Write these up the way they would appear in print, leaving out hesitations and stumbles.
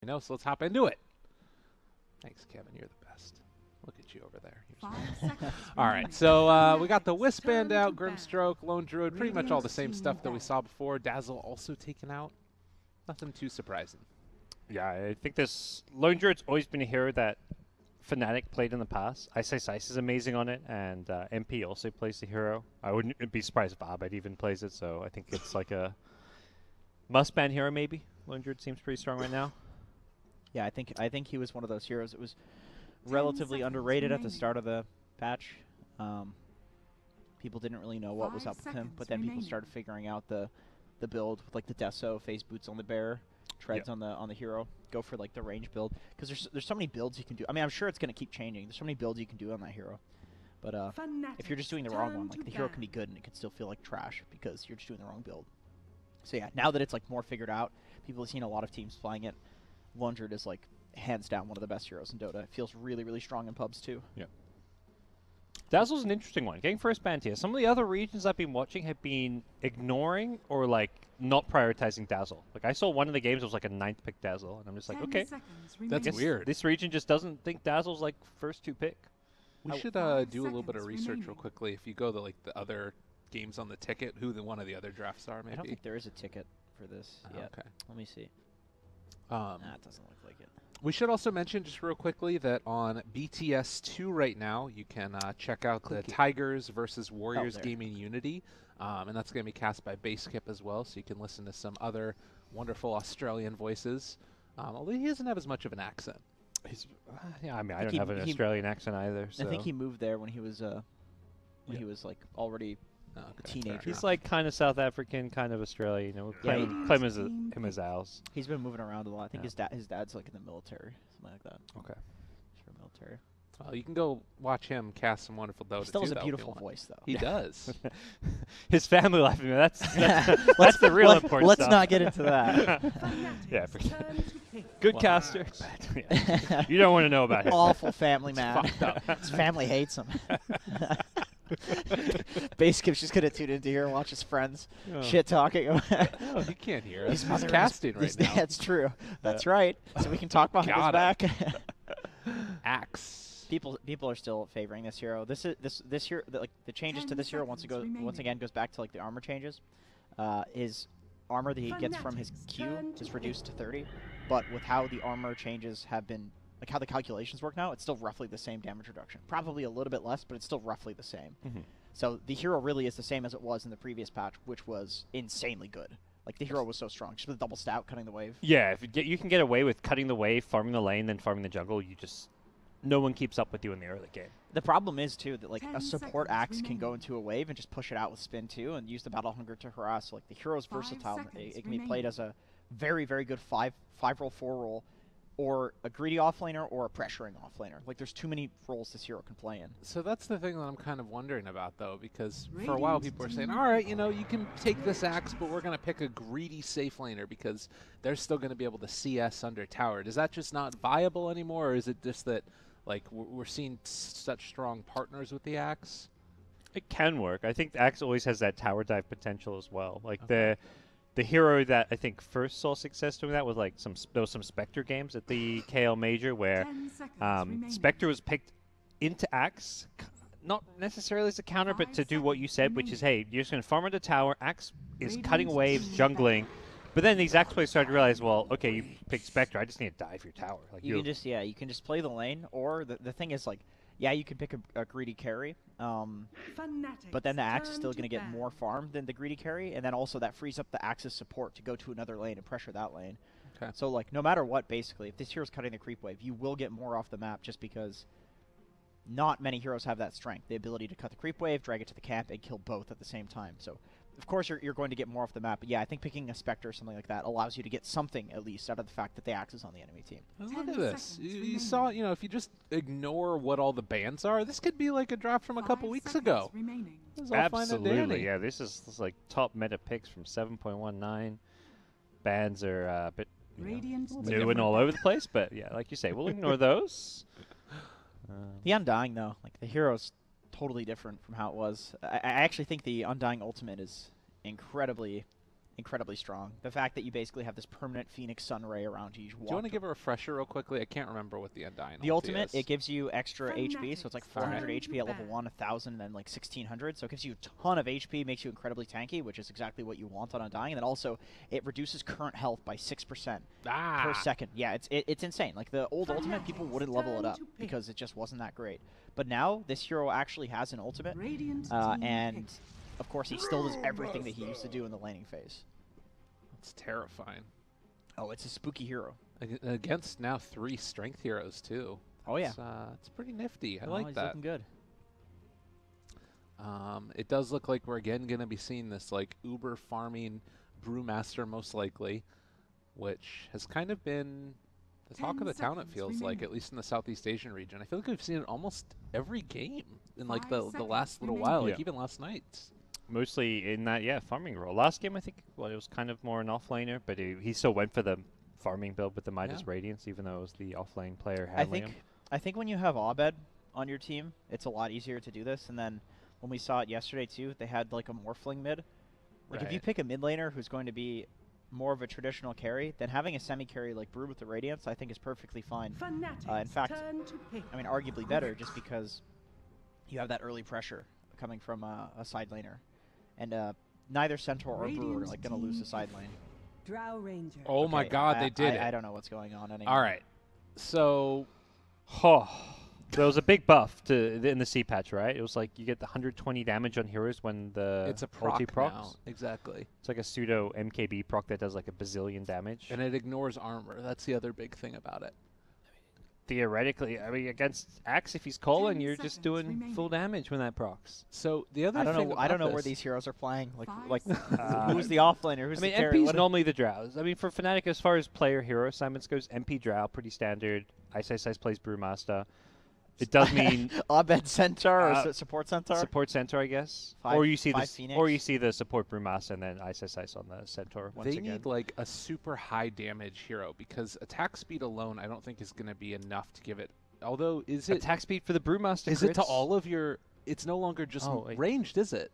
You know, so let's hop into it. Thanks, Kevin. You're the best. Look at you over there. All right, so we got the Wisp-Band out, Grimstroke, Lone Druid, pretty much all the same stuff that we saw before. Dazzle also taken out. Nothing too surprising. Yeah, I think this Lone Druid's always been a hero that Fnatic played in the past. Ice is amazing on it, and MP also plays the hero. I wouldn't be surprised if Abed even plays it, so I think it's like a must-ban hero maybe. Lone Druid seems pretty strong right now. Yeah, I think he was one of those heroes that was relatively underrated at the start of the patch. People didn't really know what was up with him, but then people started figuring out the build with like the Deso, phase boots on the bear, treads on the hero. Go for like the range build because there's so many builds you can do. I mean, I'm sure it's going to keep changing. There's so many builds you can do on that hero. But if you're just doing the wrong one, like the hero can be good and it can still feel like trash because you're just doing the wrong build. So yeah, now that it's like more figured out, people have seen a lot of teams playing it. Lone Druid is like hands down one of the best heroes in Dota. It feels really, really strong in pubs too. Yeah. Dazzle's an interesting one. Getting first ban tier. Some of the other regions I've been watching have been ignoring or like not prioritizing Dazzle. Like I saw one of the games was like a 9th pick Dazzle, and I'm just like, okay, that's weird. This region just doesn't think Dazzle's like first to pick. We should do a little bit of research real quickly. If you go to like the other games on the ticket, who one of the other drafts are, maybe. I don't think there is a ticket for this yet. Okay. Let me see. Nah, it doesn't look like it. We should also mention just real quickly that on BTS 2 right now, you can check out the Tigers versus Warriors Gaming Unity. And that's going to be cast by Basekip as well, so you can listen to some other wonderful Australian voices. Although he doesn't have as much of an accent. Yeah, I mean, I don't have an Australian accent either. So. I think he moved there when he was he was like already a teenager. He's like kind of South African, kind of Australian. You know, claim him as Al's. He's been moving around a lot. I think his dad's like in the military, something like that. Okay. Sure, military. Well, you can go watch him cast some wonderful Dota. He still has a beautiful voice, though. He does. His family life, I mean, that's the real important let's stuff. not get into that. Yeah, good caster. You don't want to know about him. Awful family man. His family hates him. Basekip's just gonna tune into here and watch his friends shit talking. Oh, he can't hear us. He's casting right now. That's true. That's right. So we can talk about his back. Axe. People are still favoring this hero. This hero, like the changes to this hero once again goes back to like the armor changes. His armor that he gets from his Q is reduced to 30, but with how the armor changes have been, like how the calculations work now, it's still roughly the same damage reduction. Probably a little bit less, but it's still roughly the same. So the hero really is the same as it was in the previous patch, which was insanely good. Like the hero was so strong, just with double stout cutting the wave. Yeah, if you can get away with cutting the wave, farming the lane, then farming the jungle, no one keeps up with you in the early game. The problem is too that like a support axe can go into a wave and just push it out with spin too, and use the battle hunger to harass. Like the hero's versatile. It can be played as a very, very good 5-roll, 4-roll, or a greedy offlaner or a pressuring offlaner. Like there's too many roles this hero can play in. So that's the thing that I'm kind of wondering about though, because for a while people were saying, all right, you know, you can take this axe, but we're going to pick a greedy safe laner because they're still going to be able to CS under tower. Does that just not viable anymore, or is it just that like we're seeing such strong partners with the axe? It can work. I think the axe always has that tower dive potential as well. Like the hero that I think first saw success doing that was like there was some Spectre games at the KL Major where Spectre was picked into Axe, not necessarily as a counter, but to do what you said, which is, hey, you're just going to farm under tower, Axe is cutting waves, jungling, but then these Axe players started to realize, well, okay, you picked Spectre, I just need to dive your tower. Like you can just play the lane, or the thing is like, yeah, you can pick a greedy carry, but then the Axe is still going to get more farm than the greedy carry, and then also that frees up the Axe's support to go to another lane and pressure that lane. Okay. So like, no matter what, basically, if this hero's cutting the creep wave, you will get more off the map just because not many heroes have that strength, the ability to cut the creep wave, drag it to the camp, and kill both at the same time. So, of course, you're going to get more off the map, but yeah, I think picking a Spectre or something like that allows you to get something, at least, out of the fact that the Axe is on the enemy team. Look at this. You saw, you know, if you just ignore what all the bans are, this could be like a draft from a couple weeks ago. Absolutely, yeah. This is like top meta picks from 7.19. Bans are a bit new and all over the place, but yeah, like you say, we'll ignore those. The Undying, though, like the hero's totally different from how it was. I actually think the Undying Ultimate is incredibly incredibly strong. The fact that you basically have this permanent Phoenix Sun Ray around you. Do you want to give a refresher real quickly? I can't remember what the Undying The ultimate, is. it gives you extra HP, so it's like 400 HP at level 1, 1,000, and then like 1,600. So it gives you a ton of HP, makes you incredibly tanky, which is exactly what you want on Undying. And then also, it reduces current health by 6% per second. Yeah, it's insane. Like the old ultimate, people wouldn't level it up because it just wasn't that great. But now, this hero actually has an ultimate, and of course, he still does everything that he used to do in the laning phase. It's terrifying. Oh, it's a spooky hero. Against now 3 strength heroes, too. Oh, yeah. It's pretty nifty. I oh, like he's that. Looking good. It does look like we're again going to be seeing this like uber farming Brewmaster most likely, which has kind of been the talk of the town, it feels like, at least in the Southeast Asian region. I feel like we've seen it almost every game in like the last little while, like even last night. Mostly in that, farming role. Last game, I think, well, it was kind of more an offlaner, but he still went for the farming build with the Midas Radiance, even though it was the offlane player handling him. I think when you have Abed on your team, it's a lot easier to do this. And then when we saw it yesterday, too, they had like a Morphling mid. Like if you pick a mid laner who's going to be more of a traditional carry, then having a semi-carry like Brew with the Radiance, I think is perfectly fine. In fact, I mean, arguably better just because you have that early pressure coming from a side laner. And neither Centaur or Brew are like going to lose the side lane. Drow Ranger. Oh my God, they did it. I don't know what's going on anymore. All right. So, there was a big buff in the C patch, right? It was like you get the 120 damage on heroes when the it's a proc procs. now. Exactly. It's like a pseudo MKB proc that does like a bazillion damage. And it ignores armor. That's the other big thing about it. Theoretically, I mean, against Axe, if he's calling, you're just doing full damage when that procs. So the other thing I don't know where these heroes are playing. Like who's the offlaner? Who's the carry? MP's normally the Drows. I mean, for Fnatic, as far as player hero assignments goes, MP Drow, pretty standard. Ice plays Brewmaster. It does mean Abed Centaur or support Centaur. Support Centaur, I guess. Or you see the support Brewmaster and then Ice on the Centaur. They need like a super high damage hero because attack speed alone, I don't think is going to be enough to give it. Although, is it attack speed for the Brewmaster? Is it to all of your? It's no longer just ranged, is it?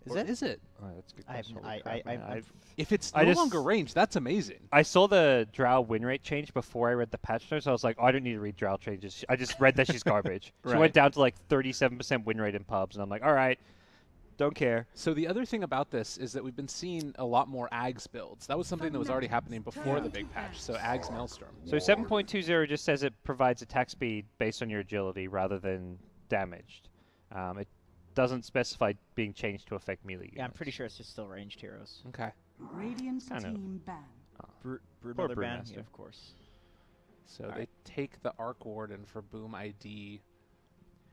Is it? Oh, that's a good question. If it's no longer ranged, that's amazing. I saw the Drow win rate change before I read the patch notes. So I was like, oh, I don't need to read Drow changes. I just read that she's garbage. She went down to like 37% win rate in pubs, and I'm like, all right, don't care. So the other thing about this is that we've been seeing a lot more Ags builds. That was something that was already happening before the big patch. So Ags Maelstrom. So 7.20 just says it provides attack speed based on your agility rather than damaged. It doesn't specify being changed to affect melee units. Yeah, I'm pretty sure it's just still ranged heroes. Okay. Radiant team ban. Brewmaster ban, yeah, of course. So they take the Arc Warden for Boom ID.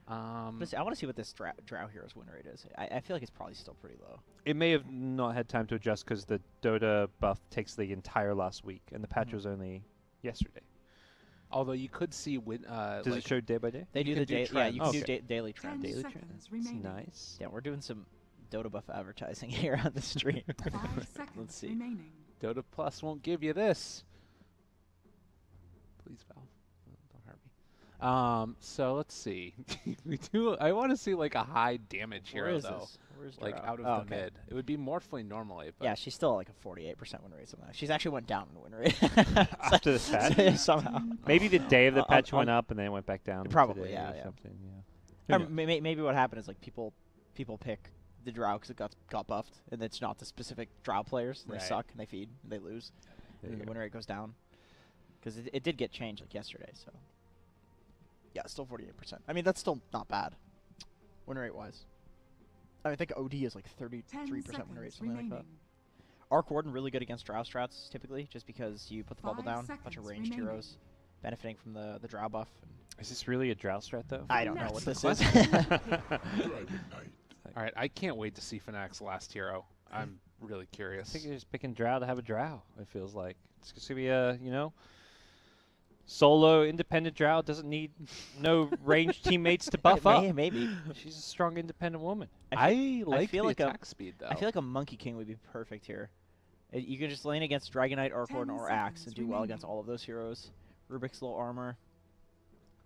I want to see what this Drow hero's win rate is. I feel like it's probably still pretty low. It may have not had time to adjust because the Dota buff takes the entire last week, and the patch was only yesterday. Although you could see does it show day by day? They do the daily. Yeah, you can do daily trends. Daily trends. That's nice. Yeah, we're doing some Dota buff advertising here on the stream. Let's see. Remaining. Dota Plus won't give you this. Please, Valve, don't hurt me. So let's see. I want to see like a high damage hero though. Where's like out of the mid. It would be Morphling normally. But yeah, she's still like a 48% win rate. Something. She's actually went down in win rate after the patch somehow. Maybe the day of the patch went up and then it went back down. Probably, or something. Yeah. Or maybe what happened is like people pick the Drow because it got buffed, and it's not the specific Drow players. They suck and they feed and they lose, and the win rate goes down because it did get changed like yesterday. So yeah, still 48%. I mean that's still not bad, win rate wise. I think OD is like 33% win rate, something like that. Arc Warden really good against Drow strats typically, just because you put the bubble down, a bunch of ranged heroes benefiting from the Drow buff. Is this really a Drow strat though? I don't know what this is. All right, I can't wait to see Fnatic's last hero. I'm really curious. I think you're just picking Drow to have a Drow. It feels like it's gonna be a solo independent Drow. Doesn't need no ranged teammates to buff up. Maybe she's a strong independent woman. I feel like attack speed though. I feel like a Monkey King would be perfect here. You can just lane against Dragonite, Arc Warden, or Axe and do well against all of those heroes. Rubik's low armor.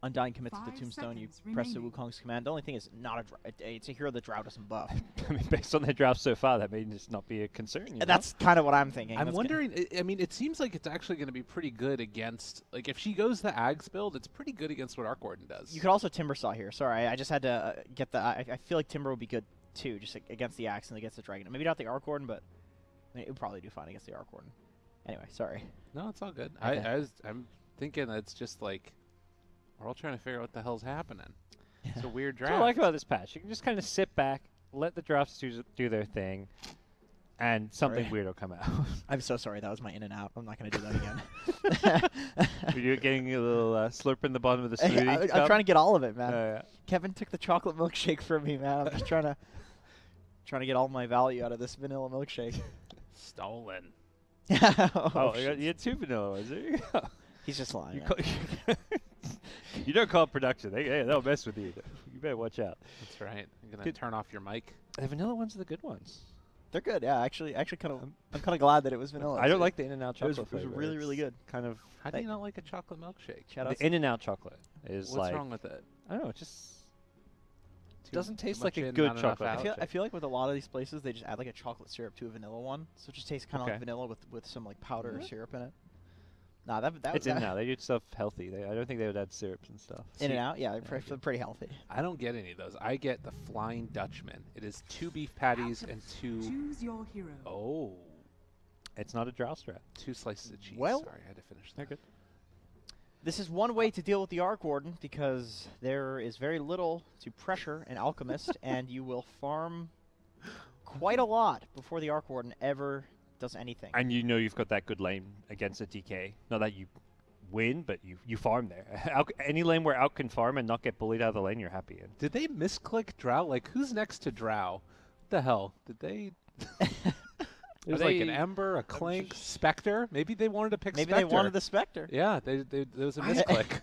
Undying commits to the 5 Tombstone, you seconds press the remaining. Wukong's command. The only thing is not a it's a hero that Drow doesn't buff. I mean, based on their draft so far, that may just not be a concern. You know? That's kind of what I'm thinking. I'm That's wondering, I mean, it seems like it's actually going to be pretty good against, like, if she goes the Ags build, it's pretty good against what Arc Warden does. You could also Timbersaw here. Sorry, I just had to get the... I feel like Timber would be good, too, just like, against the Axe and against the Dragon. Maybe not the Arc Warden, but I mean, it would probably do fine against the Arc Warden. Anyway, sorry. No, it's all good. Okay. I'm thinking that it's just like, we're all trying to figure out what the hell's happening. It's a weird draft. That's what I like about this patch. You can just kind of sit back, let the drafts do their thing, and something weird will come out. I'm so sorry. That was my in and out. I'm not going to do that again. You're getting a little slurp in the bottom of the smoothie. I'm trying to get all of it, man. Yeah. Kevin took the chocolate milkshake from me, man. I'm just trying to get all my value out of this vanilla milkshake. Stolen. Oh, you had 2 vanilla ones. There you go. He's just lying. You don't call it production. They'll mess with you. You better watch out. That's right. I'm going to turn off your mic. The vanilla ones are the good ones. They're good, yeah. Actually, I'm kind of glad that it was vanilla. I don't like the In-N-Out It was chocolate flavor. really, really good. Kind of. How do you not like a chocolate milkshake? Shout out The In-N-Out chocolate is What's like. wrong with it? I don't know. It just Too- doesn't too taste much like a in, good not enough chocolate. out. I feel like with a lot of these places, they just add like a chocolate syrup to a vanilla one, so it just tastes kind of Okay. like vanilla with some like powder or Really? syrup in it. Nah, that It's In-N-Out. They do stuff healthy. I don't think they would add syrups and stuff. In and out, yeah, they're pretty healthy. I don't get any of those. I get the Flying Dutchman. It is 2 beef patties and 2... Choose your hero. Oh. It's not a drow strat. 2 slices of cheese. Well- Sorry, I had to finish They're that. good. This is one way to deal with the Arc Warden because there is very little to pressure an Alchemist, and you will farm quite a lot before the Arc Warden ever does anything. And you know you've got that good lane against a DK. Not that you win, but you farm there. Any lane where Alk can farm and not get bullied out of the lane, you're happy in. Did they misclick Drow? Like, who's next to Drow? What the hell? Did they... There's like an Ember, a Clink, Spectre. Maybe they wanted to pick Maybe Spectre. they wanted the Spectre. Yeah, there was a misclick.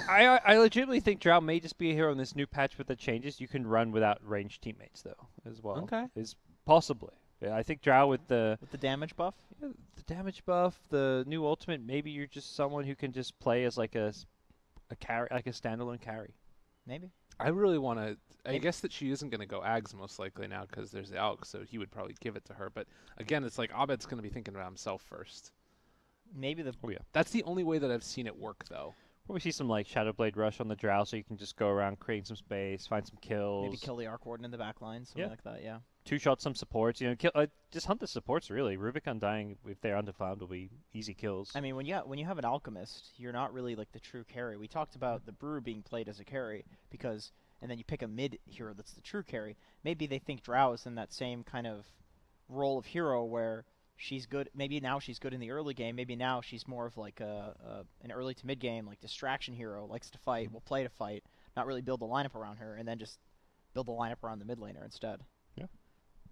I legitimately think Drow may just be a hero in this new patch with the changes. You can run without ranged teammates, though, as well. Okay. Is possibly. Yeah, I think Drow with the damage buff. Yeah, the damage buff, the new ultimate, maybe you're just someone who can just play as like a carry, like a standalone carry. Maybe. I really want to... I guess that she isn't going to go Ags most likely now because there's the Alk, so he would probably give it to her. But again, it's like Abed's going to be thinking about himself first. Maybe the... Oh, yeah. That's the only way that I've seen it work, though. Probably see some like Shadowblade Rush on the Drow, so you can just go around creating some space, find some kills. Maybe kill the Arc Warden in the back line, something like that, yeah. 2-shot some supports, you know, kill, just hunt the supports really. Rubik Undying, if they're undefined, will be easy kills. I mean, when you have an Alchemist, you're not really like the true carry. We talked about the Brewer being played as a carry because, and then you pick a mid hero that's the true carry. Maybe they think Drow is in that same kind of role of hero where she's good. Maybe now she's good in the early game. Maybe now she's more of like an early to mid game, like distraction hero, likes to fight, will play to fight, not really build a lineup around her, and then just build a lineup around the mid laner instead. Yeah.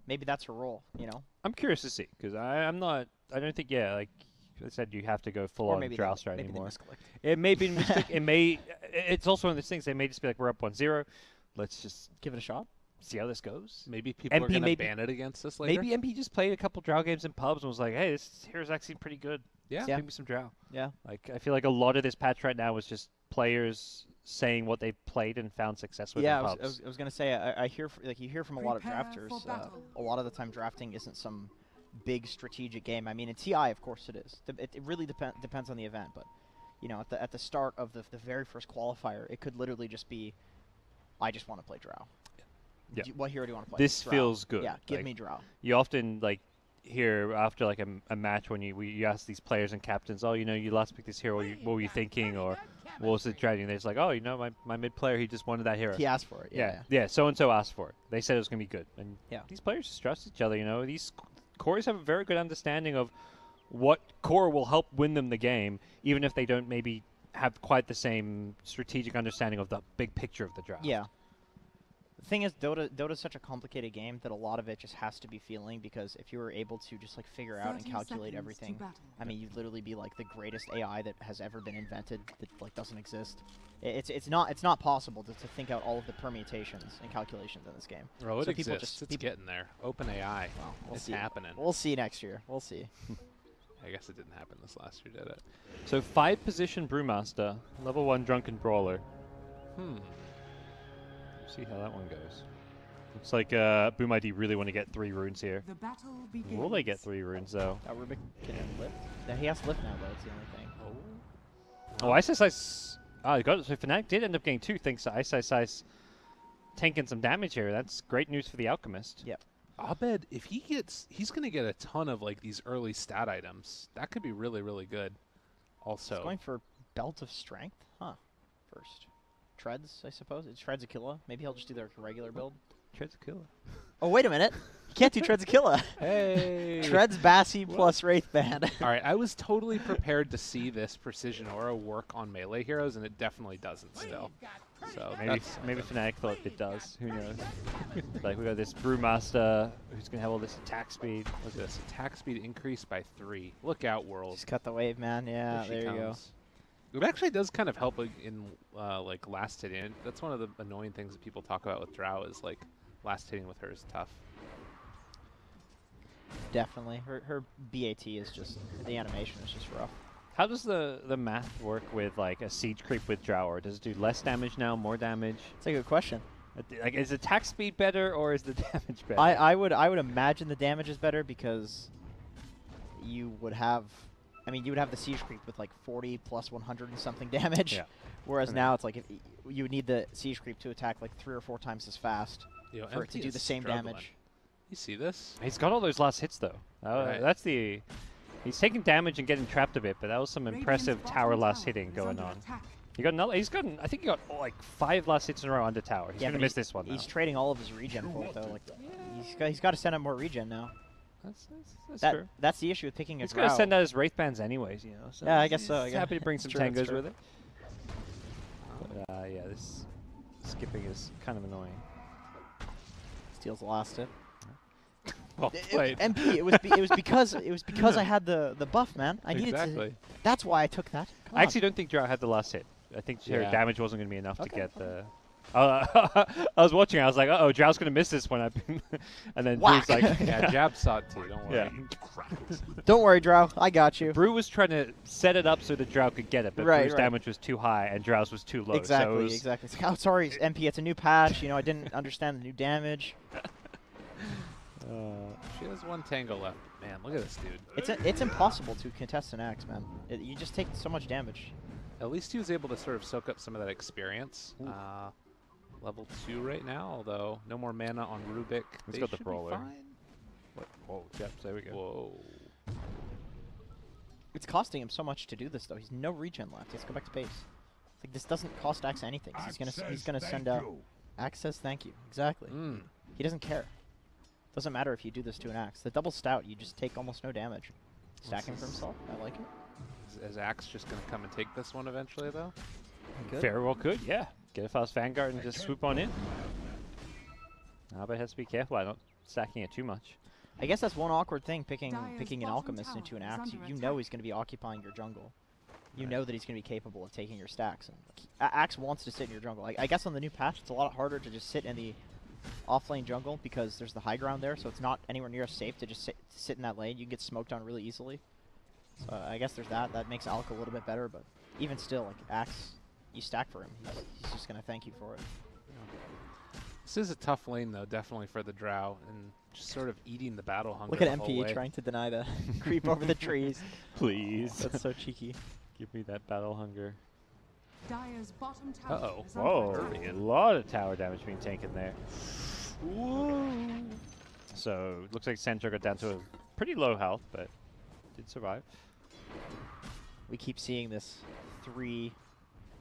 Maybe that's her role, you know? I'm curious to see, because I don't think, like I said, you have to go full on Drow strat anymore. It may be a mistake. It's also one of those things, they may just be like, we're up 1-0, let's just give it a shot. See how this goes. Maybe people are going to ban it against us later. Maybe MP just played a couple Drow games in pubs and was like, hey, this hero's actually pretty good. Yeah. Give me some Drow. Yeah. Like, I feel like a lot of this patch right now is just players saying what they've played and found success with in pubs. I was going to say, I hear, you hear from a lot of drafters, a lot of the time drafting isn't some big strategic game. I mean, in TI, of course it is. It really depends on the event, but, you know, at the start of the very first qualifier, it could literally just be, I just want to play Drow. Yeah. What hero do you want to play? This Drow. feels good. Yeah, give like, me Drow. You often like hear after like a match when you ask these players and captains, oh, you know, you last picked this hero. What were you thinking, or what was it dragging? They're just like, oh, you know, my mid player, he just wanted that hero. He asked for it. Yeah. So and so asked for it. They said it was gonna be good, and yeah, these players just trust each other. You know, these cores have a very good understanding of what core will help win them the game, even if they don't maybe have quite the same strategic understanding of the big picture of the draft. Yeah. The thing is, Dota's such a complicated game that a lot of it just has to be feeling, because if you were able to just like figure out and calculate everything, I mean, you'd literally be like the greatest AI that has ever been invented that like doesn't exist. It's not possible to think out all of the permutations and calculations in this game. Oh, it so exists. It's getting there. Open AI. Well, it's happening. We'll see next year. We'll see. I guess it didn't happen this last year, did it? So 5-position Brewmaster, level 1 Drunken Brawler. See how that one goes. Looks like Boom ID really want to get 3 runes here. The battle begins. Will they get 3 runes though? Rubik can lift. Yeah, he has lift now, though. It's the only thing. Oh, Ice Ice. Oh, he got it. So Fnatic did end up getting 2 thanks to Ice tanking some damage here. That's great news for the Alchemist. Yep. Abed, if he gets, he's going to get a ton of like these early stat items. That could be really, really good. Also, He's going for Belt of Strength, huh? First, Treads, I suppose. It's Treads Aquila. Maybe he'll just do their regular build. Treads Aquila. Oh, wait a minute. You can't do Treads Aquila. hey, Treads Bassi plus Wraith Band. All right, I was totally prepared to see this Precision Aura work on melee heroes, and it definitely doesn't still. So Maybe Fnatic thought it does. Who knows? Like we got this Brewmaster who's gonna have all this attack speed. Look at this attack speed increase by 3. Look out, world! Just cut the wave, man. Yeah, there you go. It actually does kind of help in like last hit in. That's one of the annoying things that people talk about with Drow is like last hitting with her is tough. Definitely. Her BAT is just, the animation is just rough. How does the math work with like a siege creep with Drow? Or does it do less damage now, more damage? It's a good question. Like, is attack speed better or is the damage better? I would imagine the damage is better because you would have, I mean, you would have the siege creep with like 40 plus 100 and something damage. Yeah. Whereas now it's like if you would need the siege creep to attack like 3 or 4 times as fast for it to do the same damage. You see this? He's got all those last hits though. Right. That's the. He's taking damage and getting trapped a bit, but that was some impressive tower last hitting going on. He got another. He's gotten. I think he got like 5 last hits in a row under tower. He's gonna miss this one. He's trading all of his regen for it though. Like he's got to send out more regen now. That's That true. that's the issue with picking a He's Drow. gonna send out his Wraith Bands anyways, you know. So Yeah, I guess so. He's happy to bring some True, that's tangos true. with it. But, yeah, this skipping is kind of annoying. Steals the last hit. Well played. MP. It was because I had the buff, man. I needed exactly. to. That's why I took that. Come I on. actually don't think Drow had the last hit. I think her Yeah. damage wasn't going to be enough to Okay, get the. I was watching. I was like, "Uh-oh, Drow's going to miss this one." And then Whack. Brew's like, Yeah, Jab saw it too. Don't worry. Yeah. Don't worry, Drow. I got you. Brew was trying to set it up so that Drow could get it, but Right, Brew's right. damage was too high and Drow's was too low. Exactly, so it was exactly. It's like, oh, sorry, MP. It's a new patch. You know, I didn't understand the new damage. She has 1 tango left. Man, look at this dude. It's impossible to contest an axe, man. You just take so much damage. At least he was able to sort of soak up some of that experience. Level 2 right now, although no more mana on Rubik. He's They got the should be brawler. fine. Whoa, yep, there we go. Whoa. It's costing him so much to do this, though. He's no regen left. He has to go back to base. It's like this doesn't cost Axe anything. He's gonna send out. Axe says thank you. Exactly. He doesn't care. Doesn't matter if you do this to an Axe. The double stout, you just take almost no damage. Stacking for himself. I like it. Is Axe just going to come and take this one eventually, though? Good. Very well could, yeah. Get a fast Vanguard and just swoop on in. But it has to be careful about not stacking it too much. I guess that's one awkward thing, picking an bottom Alchemist tower into an is Axe. under You attack. know he's going to be occupying your jungle. You know that he's going to be capable of taking your stacks. And Axe wants to sit in your jungle. I guess on the new patch, it's a lot harder to just sit in the off-lane jungle because there's the high ground there, so it's not anywhere near as safe to just sit in that lane. You can get smoked on really easily. So I guess there's that. That makes Alk a little bit better, but even still, like Axe, you stack for him. He's just going to thank you for it. This is a tough lane, though, definitely for the Drow, and just sort of eating the battle hunger. Look at the whole MP way. trying to deny the creep over the trees. Please. That's so cheeky. Give me that battle hunger. Dire's bottom tower Uh-oh. is under Whoa, attack. a lot of tower damage being taken there. So, looks like Sandra got down to a pretty low health, but did survive. We keep seeing this 3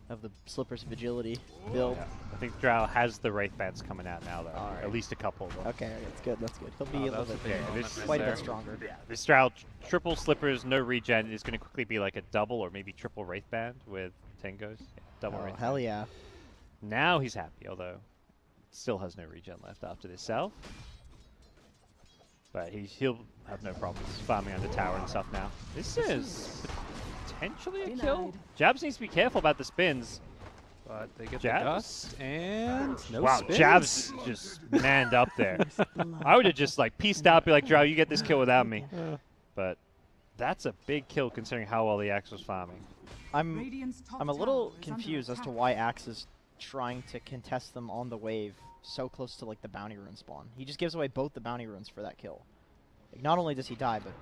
of the Slippers of Agility build. Yeah. I think Drow has the Wraith Bands coming out now, though. Alright. At least a couple of them. Okay, that's good, that's good. He'll be a that little was bit a big Yeah, moment this- right quite a there. bit stronger. Yeah, this Drow triple Slippers, no regen, is going to quickly be like a double or maybe triple Wraith Band with Tangos. Yeah, double Oh, Wraith hell Band. yeah. Now he's happy, although still has no regen left after this self. But he'll have no problems farming under tower and stuff now. This is potentially a kill. Denied. Jabs needs to be careful about the spins. But they get Jabs? the dust, and no Wow, spins. Jabs just manned up there. I would have just like pieced out, be like, Drow, you get this kill without me. But that's a big kill considering how well the Axe was farming. I'm Radiant's top a little tower is under confused as to attack. why Axe is trying to contest them on the wave so close to like the bounty rune spawn. He just gives away both the bounty runes for that kill. Like, not only does he die, but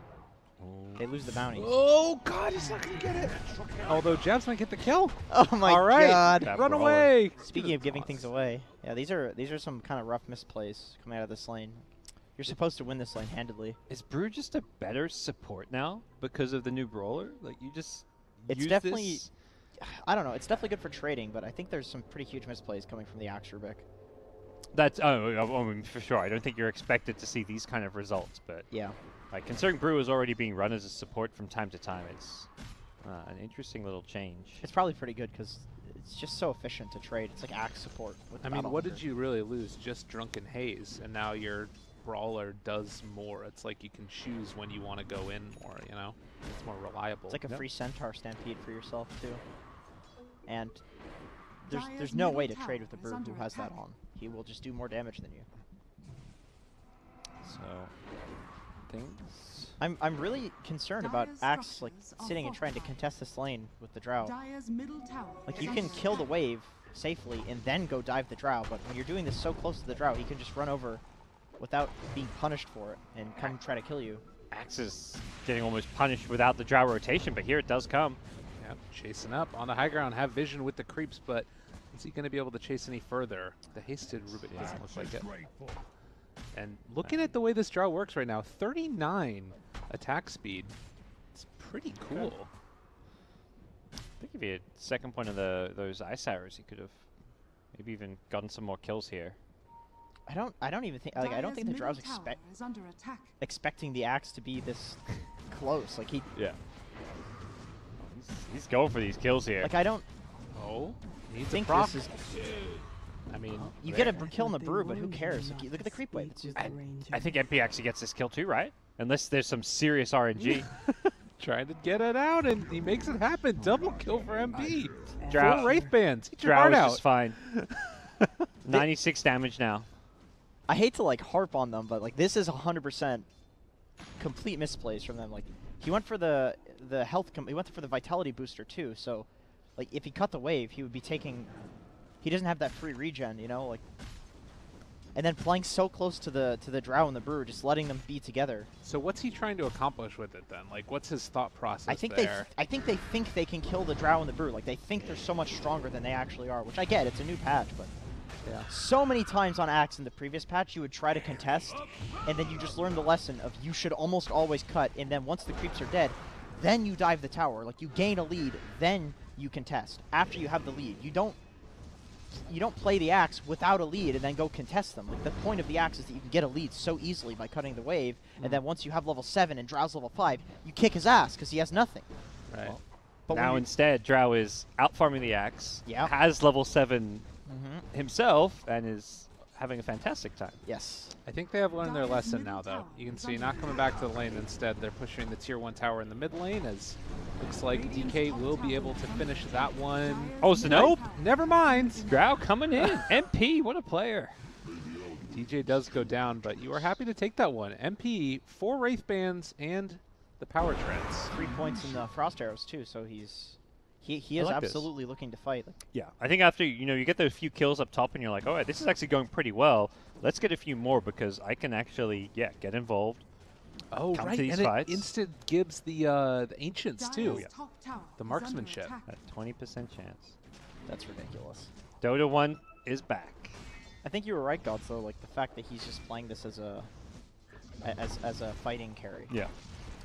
they lose the bounties. Oh God, he's not gonna get it. Although Jabs might get the kill. Oh my All right. god! Run away. Speaking of giving things away, yeah, these are some kind of rough misplays coming out of this lane. You're supposed to win this lane handedly. Is Brew just a better support now because of the new brawler? Like, you just It's use definitely, this? I don't know. It's definitely good for trading, but I think there's some pretty huge misplays coming from the Axe Rubik. That's I mean, for sure. I don't think you're expected to see these kind of results, but Yeah. like considering Brew is already being run as a support from time to time, it's an interesting little change. It's probably pretty good because it's just so efficient to trade. It's like Axe support. With I mean, Battle what Hunter. did you really lose? Just Drunken Haze, and now your brawler does more. It's like you can choose when you want to go in more. You know, it's more reliable. It's like a Yep. free Centaur Stampede for yourself too. And there's Dire's no middle way to tower trade with the is Brew who under has that attack. on. He will just do more damage than you. So things. I'm really concerned about Dire's Axe like structures are sitting and trying to fortified. contest this lane with the Drow. Dire's middle tower Like is you under can kill the attack. wave safely and then go dive the Drow, but when you're doing this so close to the Drow, he can just run over without being punished for it and come try to kill you. Axe is getting almost punished without the Drow rotation, but here it does come. Yep, chasing up on the high ground, have vision with the creeps, but is he going to be able to chase any further? The hasted Rubik doesn't look like it. And looking at the way this draw works right now, 39 attack speed. It's pretty cool. I think if he had second point of those ice arrows, he could have maybe even gotten some more kills here. I don't even think like I don't Dire's think the middle Drow's tower is under attack. expecting the Axe to be this close. Like Yeah. He's going for these kills here. I don't Oh, needs a think proc. this is. I mean, You get a kill in the Brew, but who cares? Like, look at the creep wave. It's just, I think MP actually gets this kill too, right? Unless there's some serious RNG. trying to get it out, and he makes it happen. Double kill for MP. Drow- 4 Wraith Bands. Get your Drow heart is out. just fine. 96 damage now. I hate to like harp on them, but like this is 100% complete misplays from them. Like he went for the health. He went for the vitality booster too. So like if he cut the wave, he would be taking. He doesn't have that free regen, you know, like. And then playing so close to the Drow and the Brew, just letting them be together. So what's he trying to accomplish with it then? Like, what's his thought process I think there? they think they can kill the Drow and the Brew. Like they think they're so much stronger than they actually are, which I get. It's a new patch, but Yeah. so many times on Axe in the previous patch, you would try to contest, and then you just learn the lesson of you should almost always cut, and then once the creeps are dead, then you dive the tower. Like you gain a lead, then you contest. After you have the lead, you don't play the Axe without a lead and then go contest them. Like the point of the Axe is that you can get a lead so easily by cutting the wave, and then once you have level 7 and Drow's level 5, you kick his ass because he has nothing. Right. Well, But when now you- instead, Drow is out farming the Axe, Yeah. has level 7 Mhm. himself, and is having a fantastic time. Yes. I think they have learned their Dire's lesson middle now, though. tower You can is see under not coming back to the lane. Instead, they're pushing the tier 1 tower in the mid lane, as looks like Radiant's DK top will be tower able to is under finish attack. that one. Dire's Oh, so middle nope. tower Never mind. Drow coming in. MP, what a player. DJ does go down, but you are happy to take that one. MP, 4 Wraith Bands, and the power treads. 3 points in the Frost Arrows too, so he I is like this. absolutely looking to fight. Like, Yeah, I think after you get those few kills up top, and you're like, all right, this is actually going pretty well. Let's get a few more because I can actually, get involved. Oh, Come right, to these and fights. it instant gives the Ancients, too. Dire's top tower The is marksmanship. under attack. At 20% chance. that's ridiculous. Dota 1 is back. I think you were right, GoDz, though. Like the fact that he's just playing this as a fighting carry. Yeah.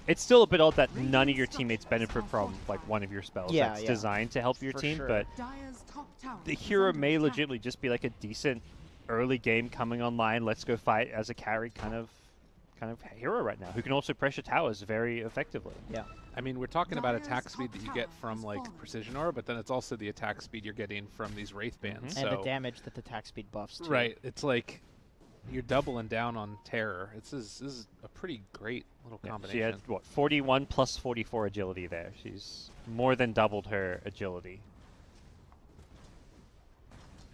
It's still a bit odd that none of your teammates benefit from like one of your spells Yeah, that's yeah. designed to help your For team, sure. but Dire's top tower the is hero under may attack. legitimately just be like a decent early game coming online, let's go fight as a carry kind of hero right now, who can also pressure towers very effectively. Yeah. I mean, we're talking about Dire's attack speed top that you get tower from, has like, fallen. Precision Aura, but then it's also the attack speed you're getting from these Wraith Bands. And so, the damage that the attack speed buffs too. right, it's like you're doubling down on Terror. This is a pretty great little Yeah, combination. she had, 41 plus 44 agility there. She's more than doubled her agility.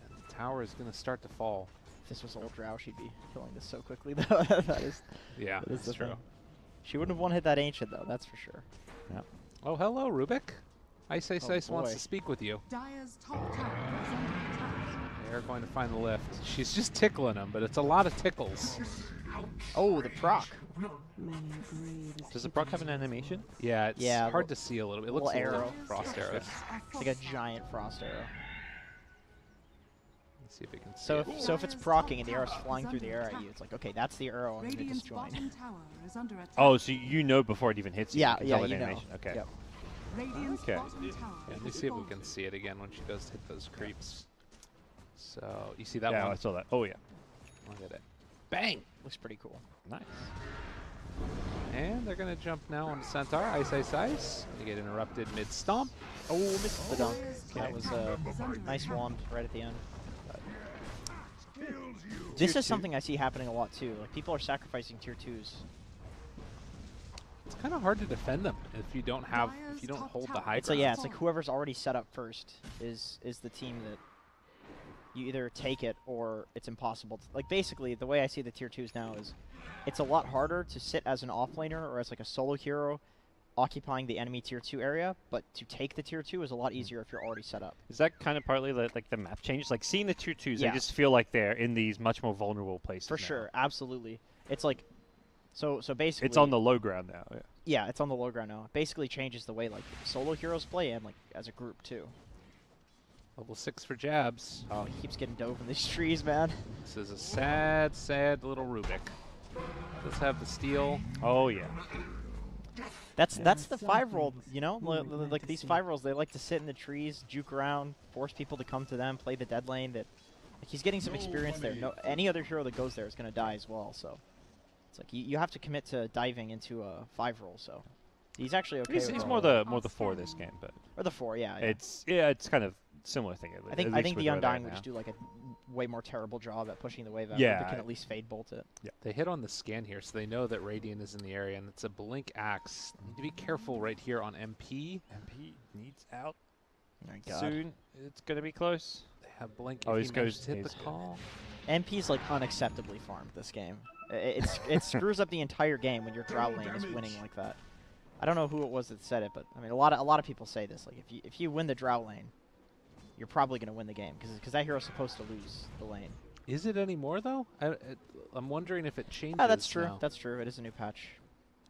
And the tower is going to start to fall. If this was old Drow, she'd be killing this so quickly, though. that is Yeah, that is that's the true. thing. She wouldn't have one hit that Ancient, though, that's for sure. Oh, hello, Rubik. Ice Ice Oh, Ice wants boy. to speak with you. Dire's top tower is under attack. They're going to find the lift. She's just tickling him, but it's a lot of tickles. Oh, the proc. Does the proc have an animation? Yeah, it's hard to see a little bit. It looks little a little arrow. frost arrows. It's like a giant frost arrow. Let's see if we can see So it. if it's procking and the arrow's flying through the air at you, it's like, okay, that's the arrow I'm going to disjoin. Oh, so you know before it even hits you. Yeah, you can yeah, tell you that know. animation. Okay. Yep. Okay. Yeah, let me see if we can see it again when she goes to hit those creeps. So, you see that Yeah, one? I saw that. Oh, yeah. Look at it. Bang! Looks pretty cool. Nice. And they're going to jump now on Centaur. Ice, ice, ice. They get interrupted mid-stomp. Oh, missed the dunk. Okay. That was a nice wand right at the end. This is something I see happening a lot too. Like people are sacrificing tier 2s. It's kind of hard to defend them if you don't hold the high It's ground. like, yeah, it's like whoever's already set up first is the team that you either take it or it's impossible. Like basically, the way I see the tier 2s now is it's a lot harder to sit as an offlaner or as like a solo hero occupying the enemy tier 2 area, but to take the tier 2 is a lot easier if you're already set up. Is that kind of partly like the map change? Like seeing the tier 2s, Yeah. I just feel like they're in these much more vulnerable places. For now. sure, absolutely. It's like, so basically, It's on the low ground now. Yeah. yeah, it's on the low ground now. It basically changes the way like solo heroes play and like as a group too. Level 6 for jabs. Oh, he keeps getting dove in these trees, man. This is a sad, sad little Rubik. Let's have the steal. Oh yeah. That's the 5-roll, you know? Like these 5-rolls, they like to sit in the trees, juke around, force people to come to them, play the dead lane. That like, he's getting some experience there. No, any other hero that goes there is going to die as well, so it's like you have to commit to diving into a 5-roll, so he's actually okay with He's it. more the 4 this game, but Or the 4, yeah. it's kind of similar thing. I think the Undying would just do like a way more terrible job at pushing the wave out. Yeah, They can at least fade bolt it. They hit on the scan here, so they know that Radiant is in the area, and it's a blink axe. Need to be careful right here on MP. MP needs out Oh my god. soon. It's gonna be close. They have blink. Oh, if he's he manages goes- to hit the he's- call. MP's like unacceptably farmed this game. It screws up the entire game when your drow lane is winning like that. I don't know who it was that said it, but I mean a lot of people say this. Like if you win the drow lane, you're probably going to win the game because that hero's supposed to lose the lane. Is it anymore though? I'm wondering if it changes. Ah, that's true. now. That's true. It is a new patch.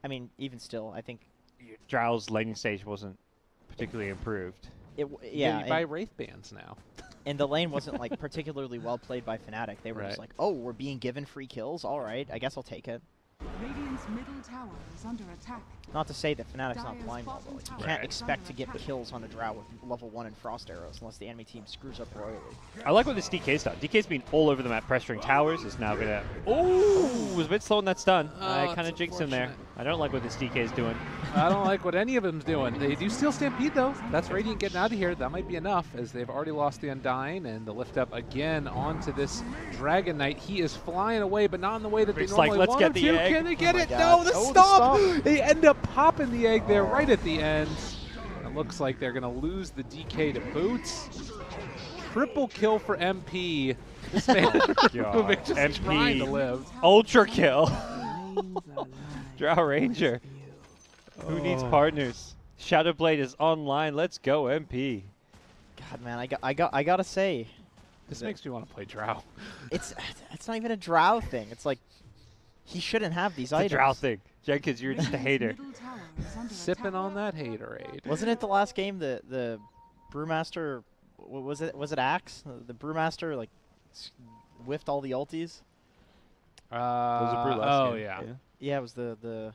I mean, even still, I think Drow's laning stage wasn't particularly improved. Yeah, you buy Wraith bands now. And the lane wasn't like particularly well played by Fnatic. They were just Right. like, oh, we're being given free kills. All right, I guess I'll take it. Radiant's middle tower is under attack. Not to say that Fnatic's not playing well, but like, you can't Right. expect to get kills on a drow with level 1 and frost arrows unless the enemy team screws up royally. I like what this DK's done. DK's been all over the map pressuring towers. Is now gonna. Oh, was a bit slow on that stun. I kind that's of jinxed him there. unfortunate. I don't like what this DK's doing. I don't like what any of them's doing. They do steal Stampede though. That's Radiant getting out of here. That might be enough as they've already lost the Undying and the lift up again onto this Dragon Knight. He is flying away, but not in the way that they It's like, normally let's want get him the to. egg. Can they get my it? God. No, the Oh, the stomp! stomp. They end up popping the egg there right at the end. It looks like they're gonna lose the DK to boots. Triple kill for MP. This man God. just MP. trying to live. Ultra kill. Drow Ranger. Who needs partners? Shadowblade is online. Let's go, MP. God, man, I gotta say, This makes me want to play Drow. it's not even a drow thing. It's like he shouldn't have these The items. Drow thing. Jenkins, you're just a hater. Middle tower is under Sipping attack. on that haterade. Wasn't it the last game the brewmaster? Was it Axe? The brewmaster like whiffed all the ultis. Was it Brew last Oh game? yeah. Yeah, it was the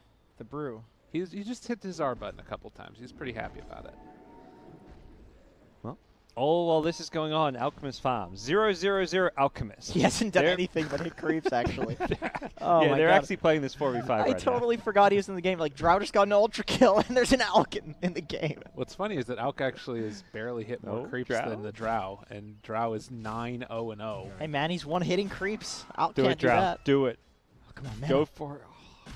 brew. He just hit his R button a couple times. He's pretty happy about it. Oh, while this is going on, Alchemist Farm. 0-0-0 Alchemist. He hasn't done They're- anything but hit creeps actually. Oh yeah, my they're God. actually playing this 4v5 I right totally forgot he was in the game. Like Drow just got an ultra kill and there's an Alk in the game. What's funny is that Alk actually has barely hit more No, creeps Drow? than the Drow, and Drow is 9-0-0. Hey man, he's one hitting creeps. Alk now. Do can't it, do Drow. that. Do it. Oh, come on, man. Go for it. Oh,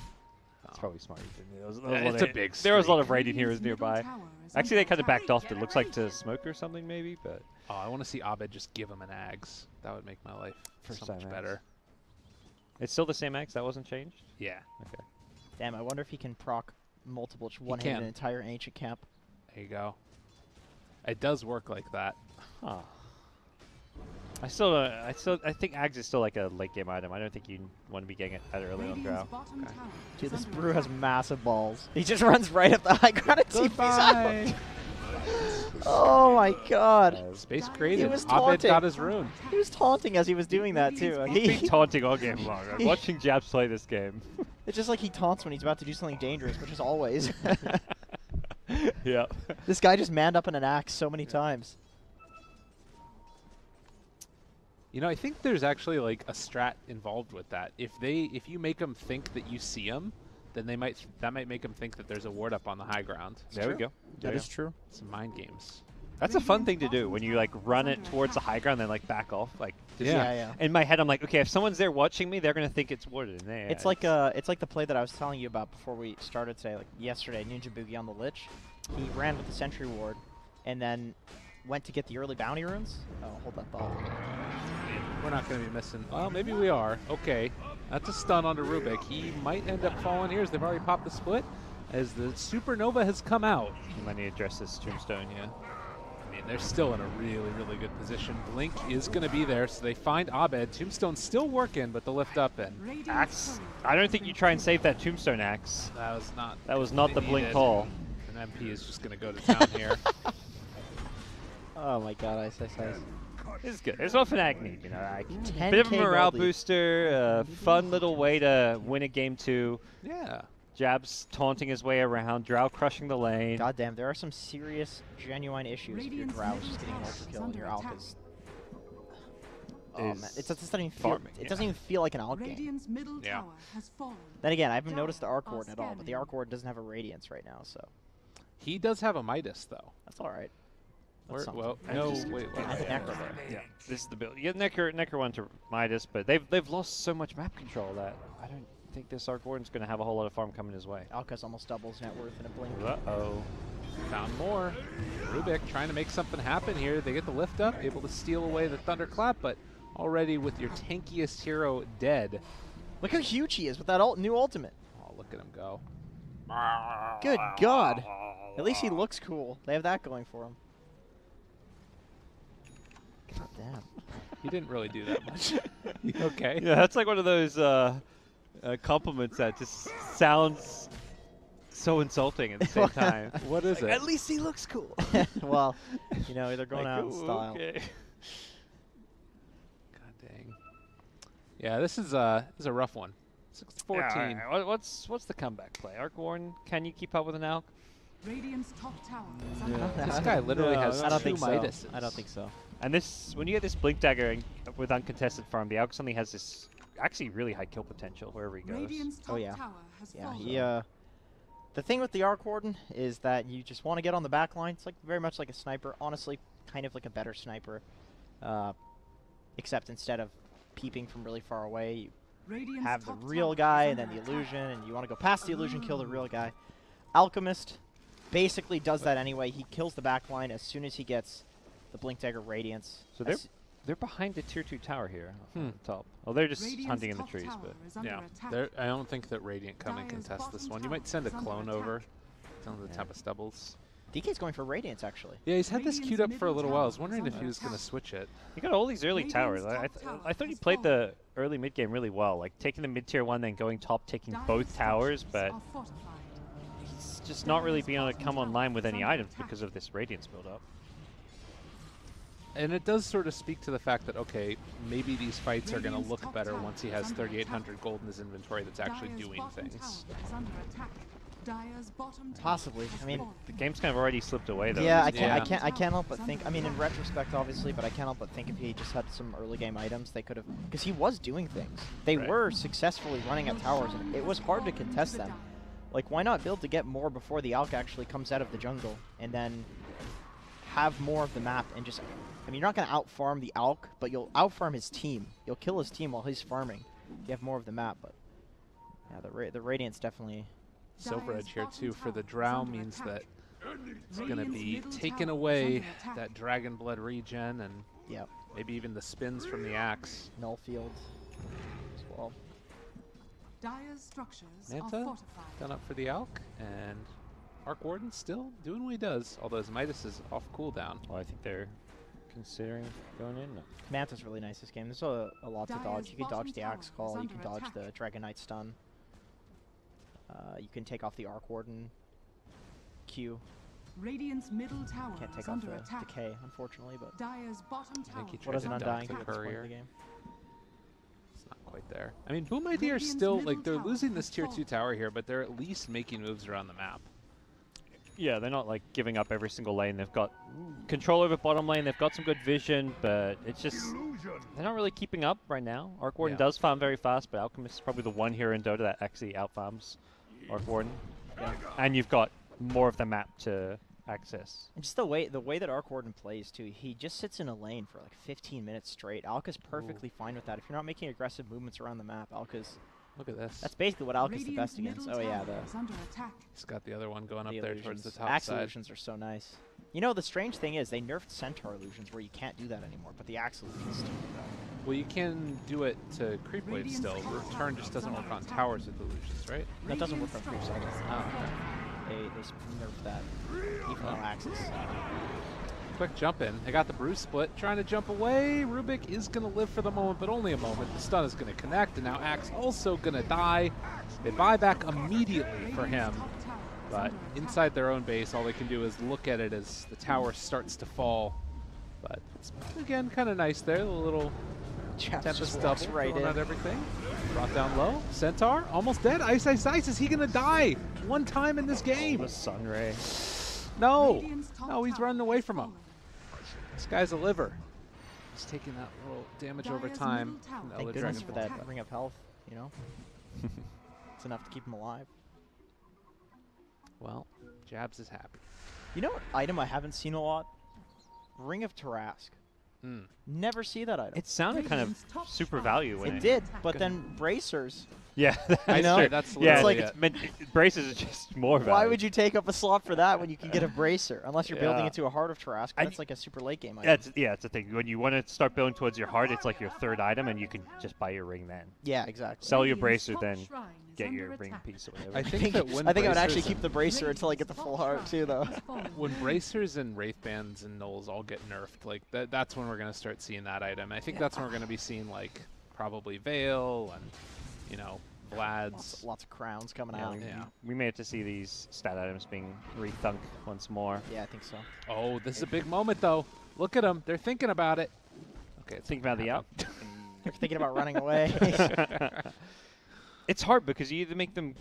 that's probably smart. There was a lot It's a of- big There was a lot streak. of raiding heroes Radiant's middle nearby. tower is Actually, they under kind of attack. backed off. It looks like to smoke or something, maybe. But Oh, I want to see Abed just give him an Ags. That would make my life First so time much Ags. better. it's still the same axe. That wasn't changed. Yeah, Okay. Damn, I wonder if he can proc multiple one hit can. an entire ancient camp. there you go. It does work like that. Huh. I think Ags is still like a late game item. I don't think you want to be getting it that early on draw. Bottom tower Dude, is this under brew has attack. massive balls. He just runs right up the high ground and TP's Goodbye. out. Oh my god. Space created. was Abed taunting. got his rune. He was taunting as he was doing that too. He's been taunting all game long. I'm watching Jabs play this game. It's just like he taunts when he's about to do something dangerous, which is always. Yeah. This guy just manned up in an axe so many times. You know, I think there's actually like a strat involved with that. If you make them think that you see them, then that might make them think that there's a ward up on the high ground. There we go. That is true. Some mind games. That's a fun thing to do when you like run it towards the high ground, then like back off. Like, just Yeah. in my head, I'm like, okay, if someone's there watching me, they're gonna think it's warded. And It's like the play that I was telling you about before we started today, like yesterday, Ninja Boogie on the Lich. He ran with the Sentry Ward, and then went to get the early bounty runes. Oh, hold that thought. We're not going to be missing. Well, maybe we are. Okay. That's a stun onto Rubik. He might end up falling here as they've already popped the split. As the Supernova has come out. You might need to address this Tombstone, yeah. I mean, they're still in a really, really good position. Blink is going to be there, so they find Abed. Tombstone's still working, but the lift up and Axe. I don't think you try and save that Tombstone Axe. that was not the they blink needed. call. An MP is just going to go to town here. Oh my god, ice. It's good. It's what Fnatic need, you know. Like, 10K bit of a morale gold lead. booster, fun little way to win a game 2. Yeah. Jabs taunting his way around, Drow crushing the lane. God damn, there are some serious, genuine issues if your Drow is just getting an ultra kill and your Alk is... Oh man, it doesn't even feel, farming, it doesn't even feel like an Alk game. Radiant's middle Yeah. tower has fallen. Then again, I haven't noticed the Arc Are Ward at all, but the scanning. Arc Ward doesn't have a Radiance right now, so He does have a Midas, though. that's alright. Well, I no, just- wait. I think Necro there. Yeah, this is the build. You get Necker went to Midas, but they've lost so much map control that I don't think this Arc Warden's going to have a whole lot of farm coming his way. Alka's almost doubles net worth in a blink. Uh-oh. Found more. Rubik trying to make something happen here. They get the lift up, able to steal away the Thunderclap, but already with your tankiest hero dead. Look how huge he is with that new ultimate. Oh, look at him go. Good god. At least he looks cool. They have that going for him. God damn. He didn't really do that much. Okay. Yeah, that's like one of those compliments that just sounds so insulting at the same time. What is Like, it? at least he looks cool. Well, you know, they're going Like, out in ooh, style. okay. God dang. Yeah, this is a rough one. 6-14. Yeah, all right. What's the comeback play? Arc Warden, can you keep up with an Alk? Radiant's top tower is Yeah. under This attack. guy literally No, has I don't two think so. Midases. I don't think so. And this, when you get this Blink Dagger with uncontested farm, the Alk suddenly has this actually really high kill potential wherever he goes. Radiant's top Oh, yeah. tower has Yeah, fallen. he, the thing with the Arc Warden is that you just want to get on the back line. It's like very much like a sniper. Honestly, kind of like a better sniper. Except instead of peeping from really far away, you Radiant's have the top real tower guy is and then under the attack. illusion, and you want to go past the illusion, kill the real guy. Alchemist basically does that anyway. He kills the back line as soon as he gets the Blink Dagger Radiance. So they're behind the tier 2 tower here Hmm. on top. Oh, they're just Radiant's hunting in the top trees, tower but is under Yeah, attack. I don't think that Radiant come and Dire's contest this bottom one. You might tower send a is under clone attack. over. Some of the Yeah. Tempest doubles. DK's going for Radiance, actually. Yeah, he's had this Radiant's queued up for a middle little while. I tower was wondering is if he was under going to attack. switch it. you got all these early Radiant's towers. top tower I thought he has played fallen. the early mid game really well, like taking the mid tier 1, then going top, taking Dire's both towers, structures but are fortified. he's just not really being able to come online with any items because of this Radiance build up. And it does sort of speak to the fact that, okay, maybe these fights are going to Radiant's look top better tower once he is has under 3,800 gold in his inventory that's actually Dire's doing bottom things. tower is under attack. Dire's bottom tower Possibly. has I mean, fallen. The game's kind of already slipped away though. Yeah, Yeah. I can't help but think. I mean, in retrospect, obviously, but I can't help but think if he just had some early game items, they could have, because he was doing things. They Right. were successfully running at towers, and it was hard to contest them. Like, why not build to get more before the Alk actually comes out of the jungle, and then have more of the map and just. I mean, you're not going to out-farm the Alk, but you'll out-farm his team. You'll kill his team while he's farming. You have more of the map, but yeah, the Radiance definitely. Silver Dire's Edge here bottom too for the tower is Drow under means attack. that it's going to Radiant's be middle taking tower is away under attack. that Dragon Blood regen and Yep. maybe even the spins from the axe. Null field as well. Dire's structures are Manta fortified. done up for the Alk, and Arc Warden still doing what he does, although his Midas is off cooldown. Well, I think they're considering going in? No. Manta's really nice this game. There's a lot to Dire's dodge. You can bottom dodge the tower Axe is Call, you under can dodge attack. the Dragon Knight stun. You can take off the Arc Warden Q. Radiant's middle tower Can't is take off under the attack. decay, unfortunately, but Dire's bottom I tower think he what tried is to an dunk Undying the think at this point in courier. the game? It's not quite there. I mean, Boom ID are Radiant's still, middle like, they're tower losing has this tier 2 fallen. tower here, but they're at least making moves around the map. Yeah, they're not like giving up every single lane. They've got control over bottom lane. They've got some good vision, but it's just they're not really keeping up right now. Arc Warden Yeah. does farm very fast, but Alchemist is probably the one hero in Dota that actually outfarms Arc Warden. Yeah. And you've got more of the map to access. And just the way that Arc Warden plays too, he just sits in a lane for like 15 minutes straight. Alka's perfectly fine with that. If you're not making aggressive movements around the map, Alka's Look at this. that's basically what Alka's the best Radiant's against. middle Oh yeah, tower the is under attack. He's got the other one going up the there illusions. towards the top Axe side. illusions are so nice. You know, the strange thing is they nerfed Centaur illusions where you can't do that anymore, but the Axe illusions still do that. Well, you can do it to creep wave Radiant's still. top Return tower just is doesn't under work on attack. towers with illusions, right? That doesn't work on creep Radiant's cycles. Oh, okay. They nerfed that, even though Axis. Quick jump in. They got the Bruce split. Trying to jump away. Rubik is going to live for the moment, but only a moment. The stun is going to connect, and now Axe also going to die. They buy back immediately for him, Radiant's top tower is but under attack. inside their own base, all they can do is look at it as the tower starts to fall. But it's, again, kind of nice there. The little Tempest double, right throwing in. out everything. Brought down low. Centaur, almost dead. Ice, Ice, Ice. Is he going to die one time in this game? The Sunray. No. Radiant's top No, he's tower running away has from him. fallen. This guy's a liver. He's taking that little damage over Dire's time. middle tower from the Thank other goodness dragon for ball. that ring of health, you know? It's enough to keep him alive. Well, Jabs is happy. You know what item I haven't seen a lot? Ring of Tarask. Never see that item. It sounded kind of Radiant's top super tower value is when It it did, but then Bracers. Yeah, I know. true. That's yeah, literally it's it. meant, braces are just more value. Why would you take up a slot for that when you can get a Bracer? Unless you're building Yeah. into a Heart of Tarask, I- that's like a super late game item. Yeah, it's a thing. When you want to start building towards your heart, it's like your third item, and you can just buy your ring then. Yeah, exactly. Sell your Radiant's bracer, top then shrine is get under your ring attack. piece or whatever. I think that when I think I would actually Bracers keep the Bracer until I get the full heart too, though. Has fallen. when Bracers and Wraith Bands and Knolls all get nerfed, like that's when we're going to start seeing that item. I think that's when we're going to be seeing like probably Veil and, you know, Vlad's. Lots of crowns coming Yeah, out. we may have to see these stat items being rethunk once more. Yeah, I think so. Oh, this is a big moment though. Look at them. They're thinking about it. Okay, it's Think about the out. They're thinking about running away. It's hard because you either make them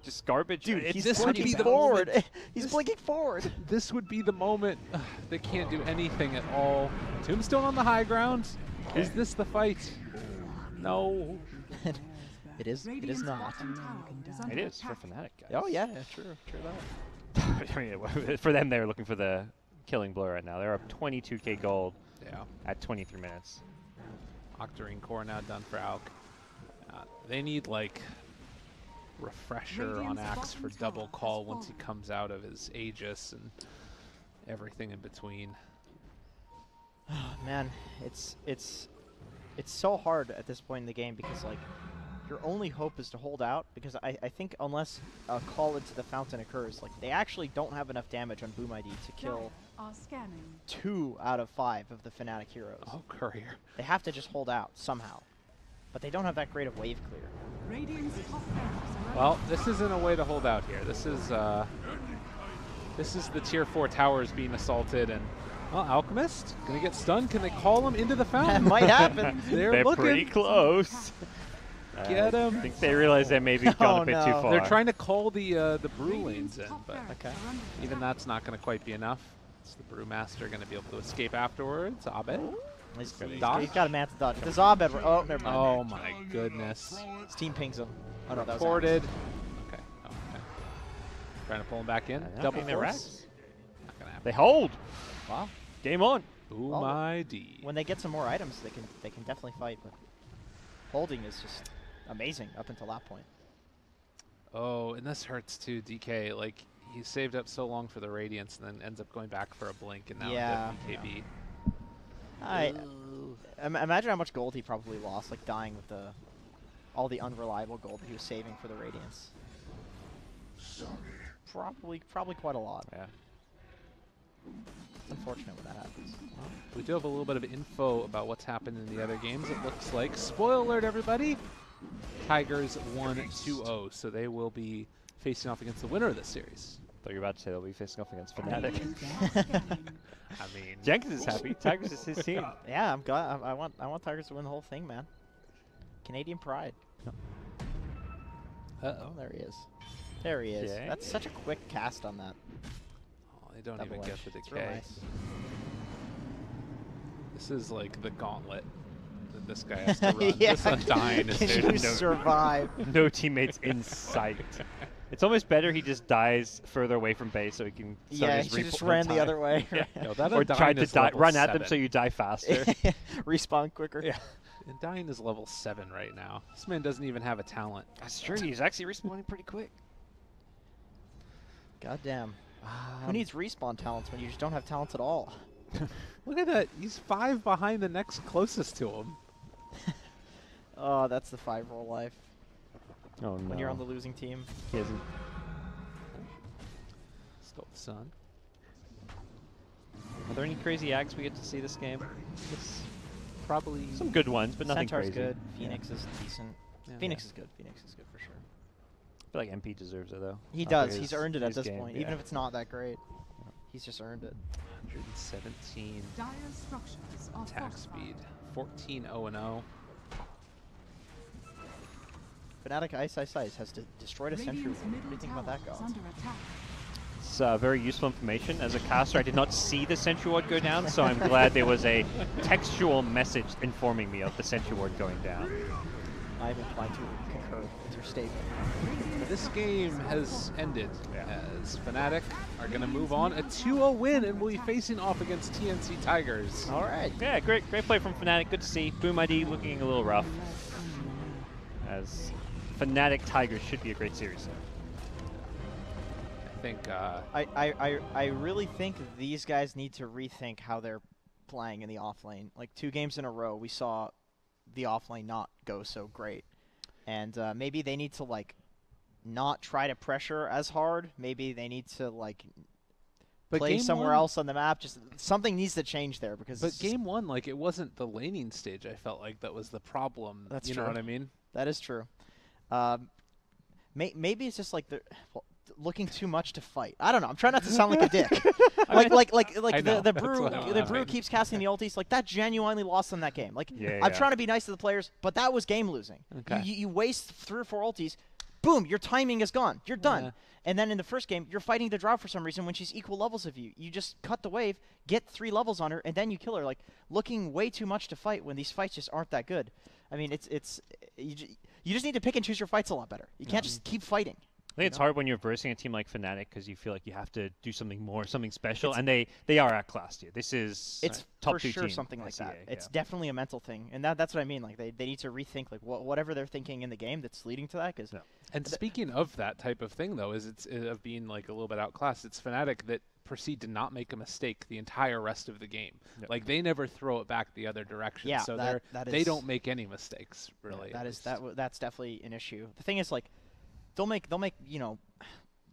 just garbage. Dude, it's he's this would be blinking the forward. moment. He's This- blinking forward. This would be the moment. They can't do anything at all. Tombstone on the high ground. Is this the fight? No. It is. It is Radiant's not. bottom tower is under It is for attack. Fnatic, guys. Oh yeah, true that. I mean, for them, they're looking for the killing blow right now. They're up 22k gold Yeah. at 23 minutes. Octarine core now done for Alk. They need like refresher on Radiant's Axe for bottom double tower call has once he fallen. comes out of his Aegis and everything in between. Man, it's so hard at this point in the game because like your only hope is to hold out because I think unless a call into the fountain occurs, like they actually don't have enough damage on Boom ID to kill Dire are scanning. 2 out of 5 of the Fnatic heroes. Oh, Courier. They have to just hold out somehow, but they don't have that great of wave clear. Radiant's top barracks are under Well, this isn't a way to hold out here. This is the tier 4 towers being assaulted and well, Alchemist gonna get stunned. Can they call him into the That fountain? might happen. They're looking. pretty close. Get 'em. I think they realize they may be gone a bit too no. far. They're trying to call the brew lanes Radiant's in, top but barracks Okay. are under even attack. that's not going to quite be enough. Is the Brewmaster going to be able to escape afterwards? Abed? He's Dodge? got a man to dodge. The Zobed. Oh, never mind. Oh my goodness. His team pings him. Oh no, that was Ported. Alex. Okay. Oh, okay. Trying to pull him back in. Yeah, Double getting their force. racks. Not going to happen. They hold. Wow. Game on. Boom Well, ID. When they get some more items, they can definitely fight. But holding is just amazing up until that point. Oh, and this hurts too, DK. Like, he saved up so long for the Radiance and then ends up going back for a blink and now Yeah. BKB. Imagine how much gold he probably lost, like dying with all the unreliable gold that he was saving for the Radiance. Probably quite a lot. Yeah. unfortunate when that happens. We do have a little bit of info about what's happened in the other games. It looks like, spoiler alert everybody, Tigers won 2-0, so they will be facing off against the winner of this series. Thought you were about to say they'll be facing off against Fnatic. I mean, Jenkins is happy. Tigers is his team. Yeah, I'm glad. I want Tigers to win the whole thing, man. Canadian pride. uh-oh. Oh, there he is. There he is. Okay. That's such a quick cast on that. Oh, they don't Double even edge. get the It's real decay. nice. This is like the gauntlet that this guy has to run. Yeah. This Undying is Can you no- survive? No teammates in sight. It's almost better he just dies further away from base so he can start Yeah, his he just repo ran the time. other way. Yeah. No, that Or Undying try to is die, level run at 7. them so you die faster. Respawn quicker. Yeah. Undying is level 7 right now. This man doesn't even have a talent. That's true. He's actually respawning pretty quick. Goddamn. Who needs respawn talents when you just don't have talents at all? Look at that. He's 5 behind the next closest to him. Oh, that's the 5-roll life. Oh no. When you're on the losing team. He hasn't. Stole the sun. Are there any crazy acts we get to see this game? Probably Some good ones, but nothing Centaur's crazy. good. Yeah. Phoenix is decent. Yeah. Phoenix is good. Phoenix is good for sure. I feel like MP deserves it though. He After does. He's his- earned it at his this game, point, yeah. even if it's not that great. He's just earned it. 117 Dire structures are attack fortified. speed. 14 0-0. Fnatic Ice has destroyed a sentry. Radiant's What do middle you think about that, tower is GoDz? under attack. It's very useful information. As a caster, I did not see the sentry ward go down, so I'm glad there was a textual message informing me of the sentry ward going down. I'm inclined to concur with your statement. This game has ended Yeah. as Fnatic are going to move on. A 2-0 win and will be facing off against TNC Tigers. All right. Yeah, great play from Fnatic. Good to see. Boom ID looking a little rough. As Fnatic Tigers should be a great series. I think I really think these guys need to rethink how they're playing in the off lane. Like 2 games in a row, we saw the off lane not go so great, and maybe they need to like not try to pressure as hard. Maybe they need to like play game somewhere one- else on the map. Just something needs to change there because But it's just- game 1, like, it wasn't the laning stage, I felt like, that was the problem. That's you true. know what I mean? that is true. Maybe it's just like they're looking too much to fight. I don't know. I'm trying not to sound like a dick. I know, the that's brew what I'm the brew laughing. keeps casting the ulties. Like that genuinely lost them that game. Like Yeah, I'm yeah. trying to be nice to the players, but that was game losing. Okay. You waste 3 or 4 ultis, boom, your timing is gone. You're done. Yeah. And then in the first game, you're fighting the Drow for some reason when she's equal levels of you. You just cut the wave, get 3 levels on her, and then you kill her. Like looking way too much to fight when these fights just aren't that good. I mean, you just need to pick and choose your fights a lot better. You can't just keep fighting. I think it's hard when you're versing a team like Fnatic because you feel like you have to do something more, something special, and they are outclassed here. This is It's top for 2 sure team something like that. SEA, It's yeah. definitely a mental thing, and that's what I mean. Like they need to rethink like whatever they're thinking in the game that's leading to that. Because And speaking of that type of thing, though, is it's of being like a little bit outclassed. It's Fnatic that proceed to not make a mistake the entire rest of the game. Yep. Like they never throw it back the other direction. Yeah, so that they is- don't make any mistakes really. that at is least. that's definitely an issue. The thing is like they'll make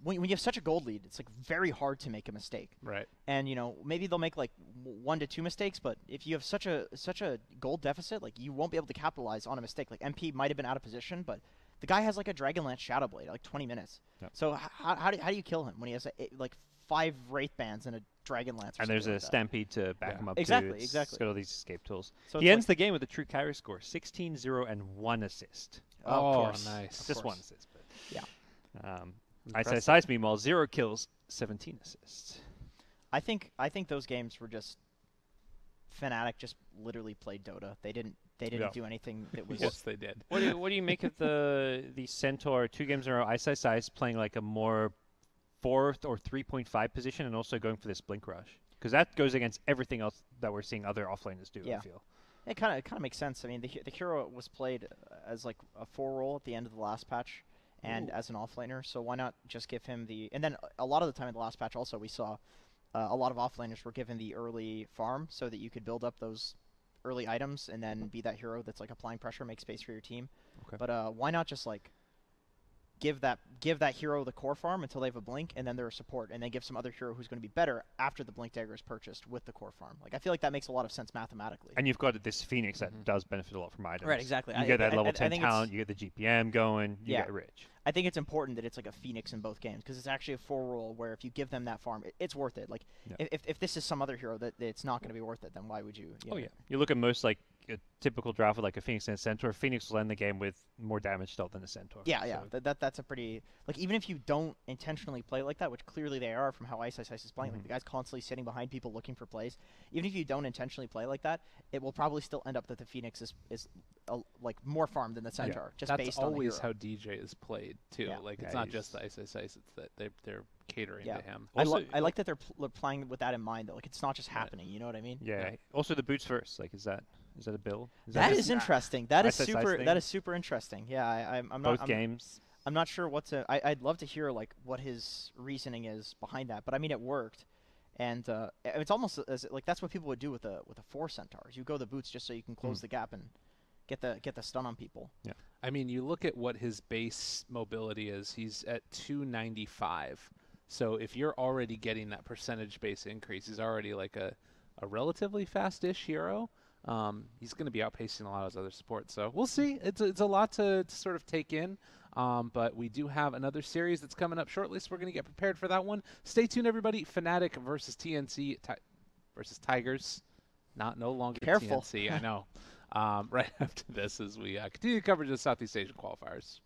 when you have such a gold lead, it's like very hard to make a mistake. Right. And maybe they'll make like 1 to 2 mistakes, but if you have such a gold deficit, like you won't be able to capitalize on a mistake. Like MP might have been out of position, but the guy has like a Dragonlance Shadow Blade at like 20 minutes. Yep. So how do you kill him when he has like 5 Wraith Bands and a Dragonlance? And there's a Stampede to back Yeah. him up Exactly, too. It's exactly. got all these escape tools. So He it's ends like- the game with a true carry score, 16-0 and 1 assist. Of Oh, course. nice. Of Just course. 1 assist. But Yeah. Ice Size, meanwhile, 0 kills, 17 assists. I think those games were just Fnatic just literally played Dota. They didn't Yeah. do anything that was Yes, they did. What do you make of the Centaur 2 games in a row? Ice playing like a more 4th or 3.5 position and also going for this blink rush because that goes against everything else that we're seeing other offlaners do. Yeah. I feel. It kind of makes sense. I mean, the hero was played as like a 4 role at the end of the last patch, and as an offlaner. So why not just give him the? And then a lot of the time in the last patch, also we saw a lot of offlaners were given the early farm so that you could build up those early items and then be that hero that's like applying pressure, make space for your team. Okay. But why not just like give that hero the core farm until they have a blink, and then they're a support, and then give some other hero who's going to be better after the blink dagger is purchased with the core farm. Like I feel like that makes a lot of sense mathematically. And you've got this Phoenix that does benefit a lot from items. Right, exactly. You get that level 10 talent, you get the GPM going, you get rich. I think it's important that it's like a Phoenix in both games because it's actually a full role where if you give them that farm, it's worth it. Like if this is some other hero that it's not going to be worth it, then why would you? Oh yeah, you look at most like a typical draft with like a Phoenix and a Centaur. Phoenix will end the game with more damage dealt than a Centaur. Yeah, so. That's a pretty like even if you don't intentionally play like that, which clearly they are from how Ice is playing. Like the guy's constantly sitting behind people looking for plays. Even if you don't intentionally play like that, it will probably still end up that the Phoenix is like more farmed than the Centaur. Just that's based on the hero. always how DJ is played too. Like it's not just the Ice. It's that they're catering to him. Also, I like that they're playing with that in mind though. Like it's not just happening. You know what I mean? Yeah. Also the boots first. Like is that a build? That is interesting. That is super interesting. Yeah, I'm not. Both games. I'm not sure what to. I'd love to hear like what his reasoning is behind that. But I mean, it worked, and it's almost like that's what people would do with a 4 Centaurs. You go the boots just so you can close the gap and get the stun on people. Yeah. I mean, you look at what his base mobility is. He's at 295. So if you're already getting that percentage base increase, he's already like a relatively fast-ish hero. He's going to be outpacing a lot of his other supports. So we'll see. It's a lot to sort of take in. But we do have another series that's coming up shortly, so we're going to get prepared for that one. Stay tuned, everybody. Fnatic versus TNC versus Tigers. No longer Careful. TNC, I know. Right after this as we continue coverage of the Southeast Asian qualifiers.